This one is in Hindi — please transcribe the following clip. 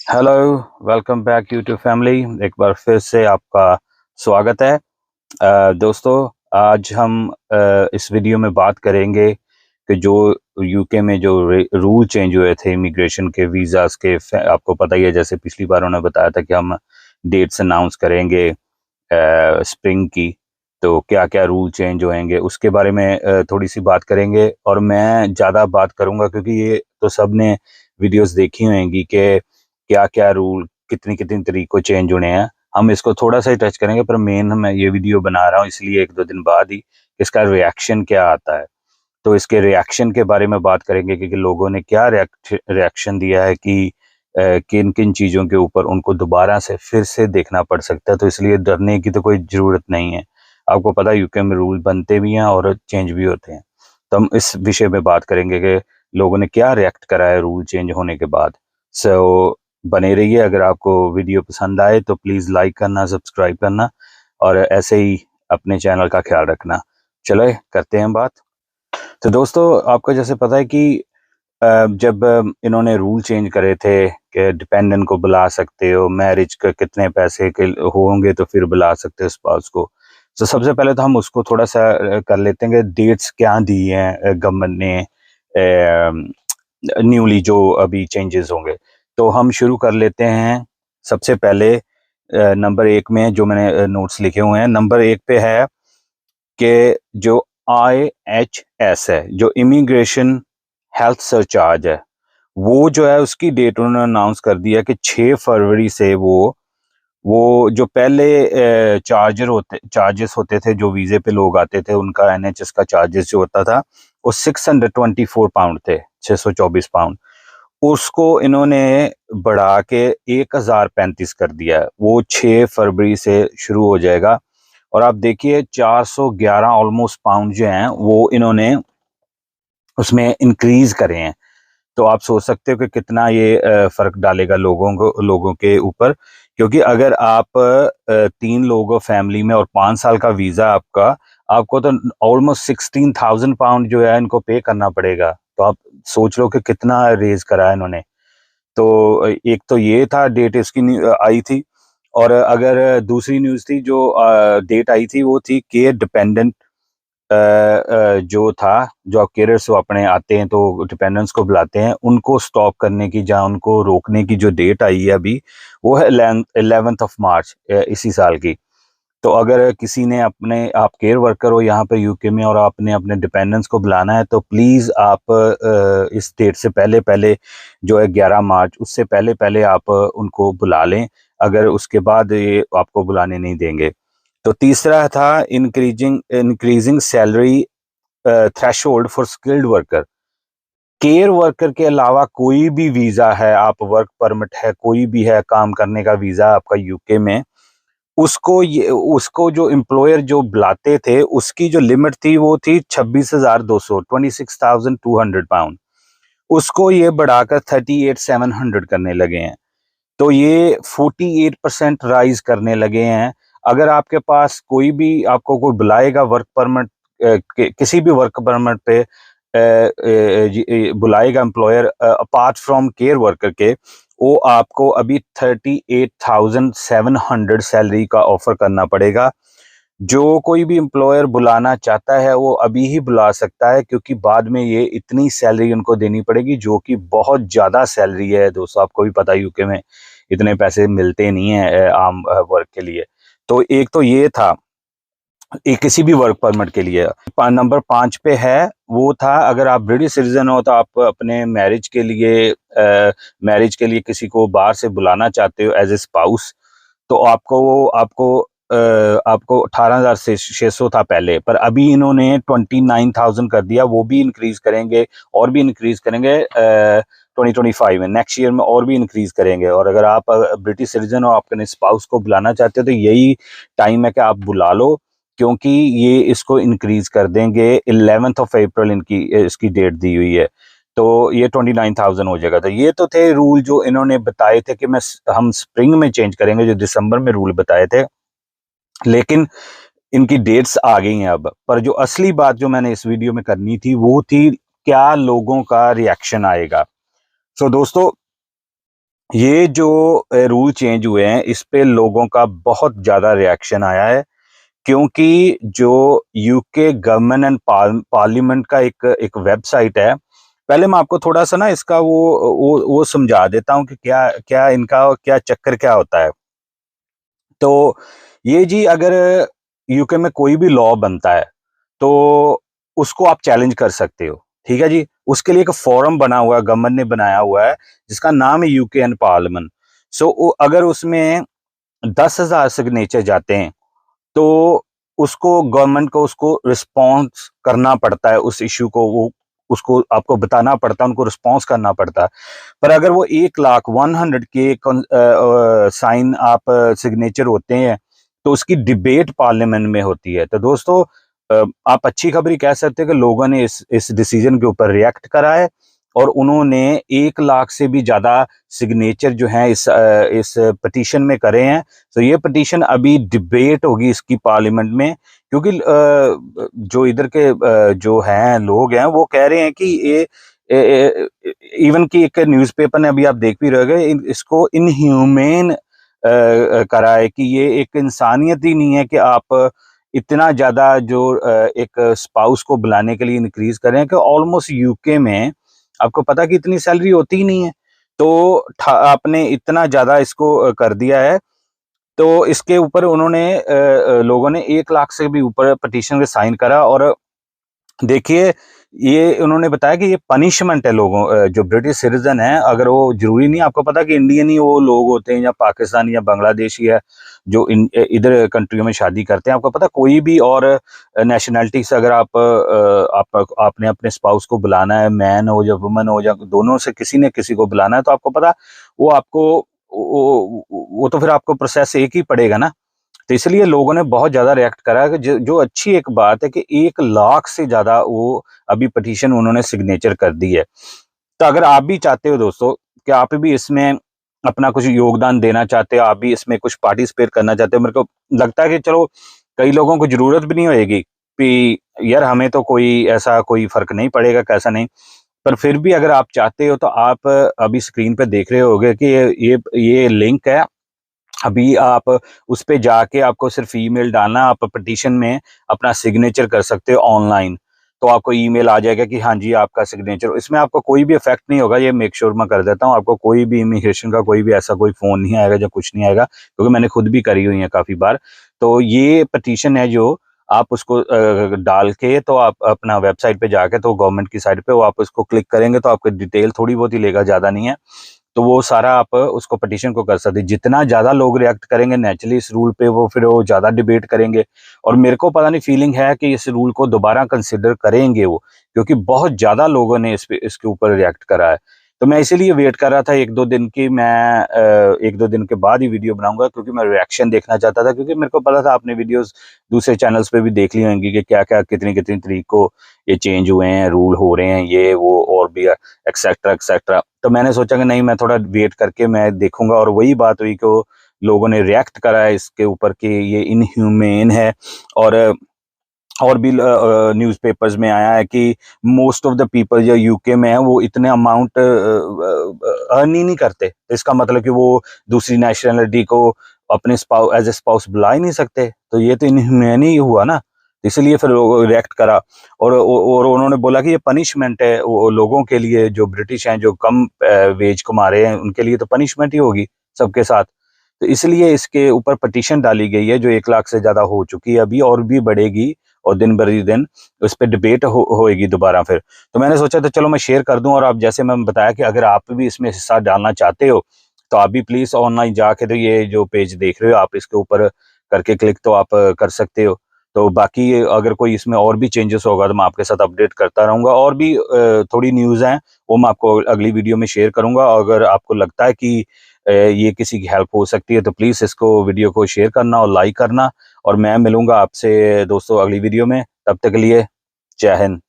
Hello, welcome back YouTube family. एक बार फिर से आपका स्वागत है। दोस्तों, आज हम इस वीडियो में बात करेंगे कि जो यूके में जो रूल चेंज हुए थे इमिग्रेशन के, वीज़ास के। आपको पता ही है, जैसे पिछली बार उन्होंने बताया था कि हम डेट्स अनाउंस करेंगे स्प्रिंग की। तो क्या क्या रूल चेंज होंगे उसके बारे में थोड़ी सी बात करेंगे। और मैं ज़्यादा बात करूंगा क्योंकि ये तो सब ने वीडियोस देखी होंगी कि क्या क्या रूल कितनी कितनी तरीकों चेंज होने हैं। हम इसको थोड़ा सा ही टच करेंगे, पर मेन मैं ये वीडियो बना रहा हूँ इसलिए एक दो दिन बाद ही इसका रिएक्शन क्या आता है। तो इसके रिएक्शन के बारे में बात करेंगे कि लोगों ने क्या रिएक्शन दिया है कि किन किन चीज़ों के ऊपर उनको दोबारा से फिर से देखना पड़ सकता है। तो इसलिए डरने की तो कोई ज़रूरत नहीं है। आपको पता है यूके में रूल बनते भी हैं और चेंज भी होते हैं। तो हम इस विषय में बात करेंगे कि लोगों ने क्या रिएक्ट करा है रूल चेंज होने के बाद। सो बने रहिए। अगर आपको वीडियो पसंद आए तो प्लीज़ लाइक करना, सब्सक्राइब करना और ऐसे ही अपने चैनल का ख्याल रखना। चलो करते हैं बात। तो दोस्तों, आपको जैसे पता है कि जब इन्होंने रूल चेंज करे थे कि डिपेंडेंट को बुला सकते हो, मैरिज के कितने पैसे के होंगे तो फिर बुला सकते हो स्पाउस को। तो सबसे पहले तो हम उसको थोड़ा सा कर लेते हैं कि डेट्स क्या दी हैं गवर्नमेंट ने न्यूली जो अभी चेंजेस होंगे। तो हम शुरू कर लेते हैं। सबसे पहले नंबर एक में जो मैंने नोट्स लिखे हुए हैं, नंबर एक पे है कि जो IHS है, जो इमिग्रेशन हेल्थ सरचार्ज है, वो जो है उसकी डेट उन्होंने अनाउंस कर दिया कि 6 फरवरी से वो जो पहले चार्जेस होते थे, जो वीज़े पे लोग आते थे उनका NHS का चार्जेस जो होता था वो 624 पाउंड थे, 624 पाउंड। उसको इन्होंने बढ़ा के 1035 कर दिया है। वो 6 फरवरी से शुरू हो जाएगा। और आप देखिए 411 ऑलमोस्ट पाउंड जो हैं वो इन्होंने उसमें इंक्रीज करे हैं। तो आप सोच सकते हो कि कितना ये फर्क डालेगा लोगों के ऊपर। क्योंकि अगर आप 3 लोग हो फैमिली में और 5 साल का वीजा आपको तो ऑलमोस्ट 16,000 पाउंड जो है इनको पे करना पड़ेगा। तो आप सोच लो कि कितना रेज करा है इन्होंने। तो एक तो ये था, डेट इसकी आई थी। और अगर दूसरी न्यूज थी जो डेट आई थी, वो थी केयर डिपेंडेंट जो था, जो केयरर से अपने आते हैं तो डिपेंडेंट्स को बुलाते हैं, उनको स्टॉप करने की, जहाँ उनको रोकने की जो डेट आई है अभी, वो है 11 मार्च इसी साल की। तो अगर किसी ने आप केयर वर्कर हो यहाँ पे यूके में और आपने अपने डिपेंडेंट्स को बुलाना है तो प्लीज़ आप इस डेट से पहले पहले, जो है 11 मार्च, उससे पहले पहले आप उनको बुला लें। अगर उसके बाद ये आपको बुलाने नहीं देंगे। तो तीसरा था increasing salary threshold for skilled worker. Care worker के अलावा कोई भी वीजा है, आप वर्क परमिट है, कोई भी है काम करने का वीजा आपका यूके में, उसको जो एम्प्लॉयर जो बुलाते थे उसकी जो लिमिट थी वो थी 26,200, 26,200 पाउंड। उसको ये बढ़ाकर 38,700 करने लगे हैं। तो ये 48% राइज करने लगे हैं। अगर आपके पास आपको कोई बुलाएगा वर्क परमिट, किसी भी वर्क परमिट पे बुलाएगा employer apart from care worker के, वो आपको अभी 38,700 सैलरी का ऑफर करना पड़ेगा। जो कोई भी एम्प्लॉयर बुलाना चाहता है वो अभी ही बुला सकता है, क्योंकि बाद में ये इतनी सैलरी उनको देनी पड़ेगी जो कि बहुत ज़्यादा सैलरी है। दोस्तों, आपको भी पता है यूके में इतने पैसे मिलते नहीं है आम वर्क के लिए। तो एक तो ये था, एक किसी भी वर्क परमिट के लिए। नंबर 5 पे है, वो था अगर आप ब्रिटिश सिटीजन हो तो आप अपने मैरिज के लिए किसी को बाहर से बुलाना चाहते हो एज ए स्पाउस, तो आपको 18,600 था पहले, पर अभी इन्होंने 29,000 कर दिया। वो भी इंक्रीज करेंगे और भी इंक्रीज करेंगे 2025 में, नेक्स्ट ईयर में और भी इंक्रीज करेंगे। और अगर आप ब्रिटिश सिटीजन हो, आप अपने स्पाउस को बुलाना चाहते हो, तो यही टाइम है कि आप बुला लो, क्योंकि ये इसको इंक्रीज कर देंगे। 11 अप्रैल इसकी डेट दी हुई है। तो ये 29,000 हो जाएगा। तो ये तो थे रूल जो इन्होंने बताए थे कि हम स्प्रिंग में चेंज करेंगे, जो दिसंबर में रूल बताए थे। लेकिन इनकी डेट्स आ गई हैं अब। पर जो असली बात जो मैंने इस वीडियो में करनी थी वो थी क्या लोगों का रिएक्शन आएगा। दोस्तों, ये जो रूल चेंज हुए हैं, इस पे लोगों का बहुत ज़्यादा रिएक्शन आया है, क्योंकि जो यूके गवर्नमेंट एंड पार्लियामेंट का एक एक वेबसाइट है। पहले मैं आपको थोड़ा-सा ना इसका वो समझा देता हूँ कि क्या क्या इनका क्या चक्कर क्या होता है। तो ये जी, अगर यूके में कोई भी लॉ बनता है, तो उसको आप चैलेंज कर सकते हो, ठीक है जी? उसके लिए एक फोरम बना हुआ है, गवर्नमेंट ने बनाया हुआ है, जिसका नाम है यूके एंड पार्लियामेंट। सो अगर उसमें 10,000 सिग्नेचर जाते हैं, तो उसको गवर्नमेंट को उसको रिस्पॉन्स करना पड़ता है, उस इश्यू को वो उसको आपको बताना पड़ता है, उनको रिस्पॉन्स करना पड़ता है। पर अगर वो 1,00,000 100 के साइन आप सिग्नेचर होते हैं, तो उसकी डिबेट पार्लियामेंट में होती है। तो दोस्तों, आप अच्छी खबर ही कह सकते हैं कि लोगों ने इस डिसीजन के ऊपर रिएक्ट करा है, और उन्होंने 1,00,000 से भी ज़्यादा सिग्नेचर जो हैं इस पिटीशन में करे हैं। तो ये पिटीशन अभी डिबेट होगी इसकी पार्लियामेंट में, क्योंकि जो इधर के जो हैं लोग हैं, वो कह रहे हैं कि ये इवन कि एक न्यूज़पेपर ने, अभी आप देख भी रहे होंगे, इसको इनह्यूमेन करा है, कि ये एक इंसानियत ही नहीं है कि आप इतना ज्यादा जो एक स्पाउस को बुलाने के लिए इंक्रीज करें, कि ऑलमोस्ट यूके में आपको पता है कि इतनी सैलरी होती ही नहीं है। तो आपने इतना ज्यादा इसको कर दिया है। तो इसके ऊपर उन्होंने लोगों ने 1,00,000 से भी ऊपर पिटीशन पे साइन करा। और देखिए, ये उन्होंने बताया कि ये पनिशमेंट है लोगों, जो ब्रिटिश सिटीजन है, अगर वो जरूरी नहीं, आपको पता है कि इंडियन ही वो लोग होते हैं, या पाकिस्तानी या बांग्लादेशी है, जो इधर कंट्रियों में शादी करते हैं। आपको पता है, कोई भी और नेशनैलिटी से अगर आपने अपने स्पाउस को बुलाना है, मैन हो या वुमन हो, या दोनों से किसी ने किसी को बुलाना है, तो आपको पता, वो आपको वो तो फिर आपको प्रोसेस एक ही पड़ेगा ना। तो इसलिए लोगों ने बहुत ज़्यादा रिएक्ट करा, कि जो जो अच्छी एक बात है कि 1,00,000 से ज़्यादा वो अभी पिटीशन उन्होंने सिग्नेचर कर दी है। तो अगर आप भी चाहते हो दोस्तों, कि आप भी इसमें अपना कुछ योगदान देना चाहते हो, आप भी इसमें कुछ पार्टिसिपेट करना चाहते हो, मेरे को लगता है कि चलो, कई लोगों को ज़रूरत भी नहीं होएगी कि यार हमें तो कोई ऐसा कोई फ़र्क नहीं पड़ेगा, कैसा नहीं। पर फिर भी अगर आप चाहते हो, तो आप अभी स्क्रीन पे देख रहे होंगे कि ये लिंक है। अभी आप उस पे जाके आपको सिर्फ ईमेल डालना है, आप पिटीशन में अपना सिग्नेचर कर सकते हो ऑनलाइन। तो आपको ईमेल आ जाएगा कि हाँ जी, आपका सिग्नेचर, इसमें आपको कोई भी इफेक्ट नहीं होगा, ये मेक श्योर मैं कर देता हूँ। आपको कोई भी इमिग्रेशन का कोई भी ऐसा कोई फोन नहीं आएगा, या कुछ नहीं आएगा, क्योंकि मैंने खुद भी करी हुई है काफी बार। तो ये पिटीशन है, जो आप उसको डाल के, तो आप अपना वेबसाइट पे जाके, तो गवर्नमेंट की साइट पे वो आप उसको क्लिक करेंगे, तो आपकी डिटेल थोड़ी बहुत ही लेगा, ज्यादा नहीं है। तो वो सारा आप उसको पिटीशन को कर सकते हैं। जितना ज़्यादा लोग रिएक्ट करेंगे नेचुरली इस रूल पे, वो फिर वो ज़्यादा डिबेट करेंगे। और मेरे को पता नहीं, फीलिंग है कि इस रूल को दोबारा कंसिडर करेंगे वो, क्योंकि बहुत ज़्यादा लोगों ने इसके ऊपर रिएक्ट करा है। तो मैं इसीलिए वेट कर रहा था 1-2 दिन की, मैं 1-2 दिन के बाद ही वीडियो बनाऊंगा, क्योंकि मैं रिएक्शन देखना चाहता था, क्योंकि मेरे को पता था आपने वीडियोस दूसरे चैनल्स पे भी देख ली होंगी कि क्या क्या कितनी कितनी तरीक को ये चेंज हुए हैं, रूल हो रहे हैं, ये वो और भी एक्सेट्रा एक्सेट्रा। तो मैंने सोचा कि नहीं, मैं थोड़ा वेट करके मैं देखूंगा। और वही बात हुई कि लोगों ने रिएक्ट करा है इसके ऊपर कि ये इनह्यूमेन है। और और भी न्यूज़पेपर्स में आया है कि मोस्ट ऑफ द पीपल जो यूके में है, वो इतने अमाउंट अर्न ही नहीं करते। तो इसका मतलब कि वो दूसरी नेशनलिटी को अपने स्पाउस एज ए स्पाउस बुला ही नहीं सकते। तो ये तो इनह्यूमन ही हुआ ना। इसलिए फिर रिएक्ट करा। और उन्होंने बोला कि ये पनिशमेंट है वो लोगों के लिए, जो ब्रिटिश हैं, जो कम वेज कमा रहे हैं, उनके लिए तो पनिशमेंट ही होगी सबके साथ। तो इसलिए इसके ऊपर पिटीशन डाली गई है, जो 1,00,000 से ज्यादा हो चुकी है अभी, और भी बढ़ेगी, और दिन बर दिन उस पर डिबेट होएगी दोबारा फिर। तो मैंने सोचा तो चलो मैं शेयर कर दूं। और आप जैसे मैं बताया कि अगर आप भी इसमें हिस्सा डालना चाहते हो, तो आप भी प्लीज ऑनलाइन जाके, तो ये जो पेज देख रहे हो आप, इसके ऊपर करके क्लिक तो आप कर सकते हो। तो बाकी अगर कोई इसमें और भी चेंजेस होगा, तो मैं आपके साथ अपडेट करता रहूंगा। और भी थोड़ी न्यूज़ हैं, वो मैं आपको अगली वीडियो में शेयर करूंगा। अगर आपको लगता है कि ये किसी की हेल्प हो सकती है, तो प्लीज इसको वीडियो को शेयर करना और लाइक करना। और मैं मिलूंगा आपसे दोस्तों अगली वीडियो में। तब तक के लिए जय हिंद।